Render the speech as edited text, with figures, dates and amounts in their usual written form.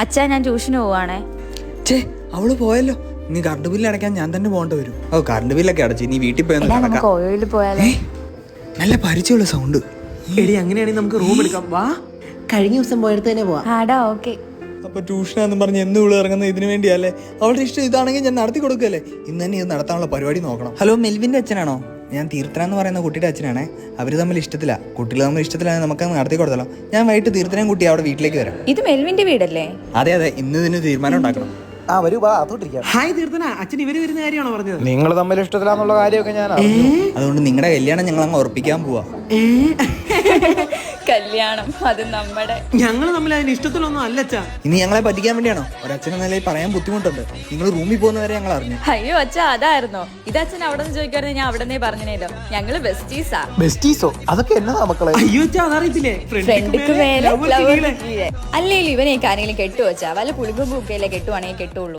അച്ഛാ ഞാൻ ട്യൂഷന് പോവാണേ. ചേ അവള് പോയല്ലോ. നീ കറണ്ട് ബില്ല് അടയ്ക്കാൻ ഞാൻ തന്നെ പോകേണ്ടി വരും. ഓ കറണ്ട് ബില്ലൊക്കെ അടച്ചു. നീ വീട്ടിൽ പോയി ഓയിൽ പോയാലോ? നല്ല പരിചയമുള്ള സൗണ്ട്. എടി അങ്ങനെയാണെങ്കിൽ നമുക്ക് റൂം എടുക്കാം. വാ, കഴിഞ്ഞ ദിവസം പോയടുത്ത് തന്നെ പോവാം. ആടാ ഓക്കെ. അപ്പൊ ട്യൂഷനാന്ന് പറഞ്ഞ് എന്ന് ഇവിടെ ഇറങ്ങുന്നത് ഇതിനു വേണ്ടിയല്ലേ? അവളുടെ ഇഷ്ടം ഇതാണെങ്കിൽ ഞാൻ നടത്തി കൊടുക്കല്ലേ. ഇന്ന് തന്നെ ഇത് നടത്താനുള്ള പരിപാടി നോക്കണം. ഹലോ, മെൽവിന്റെ അച്ഛനാണോ? ഞാൻ തീർത്ഥന എന്ന് പറയുന്ന കുട്ടിയുടെ അച്ഛനാണേ. അവര് തമ്മിൽ ഇഷ്ടത്തില്ല. കുട്ടികൾ തമ്മിൽ ഇഷ്ടത്തിലാണെങ്കിൽ നമുക്കത് നടത്തി കൊടുത്തല്ലോ. ഞാൻ വൈകിട്ട് തീർത്ഥനയും കുട്ടി അവിടെ വീട്ടിലേക്ക് വരാം. ഇത് മെൽവിന്റെ വീടല്ലേ? അതെ അതെ, ഇന്ന് ഇതിന് തീരുമാനം ഉണ്ടാക്കണം. ഹായ് തീർത്ഥന, അച്ഛൻ ഇവര് വരുന്ന കാര്യമാണോ പറഞ്ഞത്? നിങ്ങൾ തമ്മിൽ ഇഷ്ടത്തിലാന്നുള്ള കാര്യമൊക്കെ ഞാൻ അതുകൊണ്ട് നിങ്ങളുടെ കല്യാണം ഞങ്ങൾ അങ്ങ് ഉറപ്പിക്കാൻ പോവാ. കല്യാണം അത് നമ്മുടെ. ഞങ്ങൾ തമ്മിൽ അതിന് ഇഷ്ടത്തിലൊന്നും അല്ലച്ചാ. ഇനി ഞങ്ങളെ പറ്റിക്കാൻ വേണ്ടിയാണോ? ഒരച്ഛനെ നിലയിൽ പറയാൻ ബുദ്ധിമുട്ടുണ്ട്. നിങ്ങൾ റൂമിൽ പോകുന്നവരെ ഞങ്ങൾ അറിഞ്ഞു. അയ്യോ അച്ഛാ, അതായിരുന്നോ? ഇത് അച്ഛൻ അവിടെ നിന്ന് ചോദിക്കാറുണ്ട്. ഞാൻ അവിടെ നിന്നേ പറഞ്ഞല്ലോ, ഞങ്ങള് ബെസ്റ്റീസാ. ബെസ്റ്റീസോ? അതൊക്കെ എന്നതാ മക്കളെ? അയ്യോ അച്ഛാ, അതറിയത്തില്ലേ? ഫ്രണ്ടിക്ക് മേലെ അല്ലേലും ഇവനെ ആരെങ്കിലും കെട്ടുവച്ചാ വല്ല പുളിമ്പും ബുക്കയിലെ കെട്ടുവാണെങ്കിൽ കെട്ടുള്ളൂ.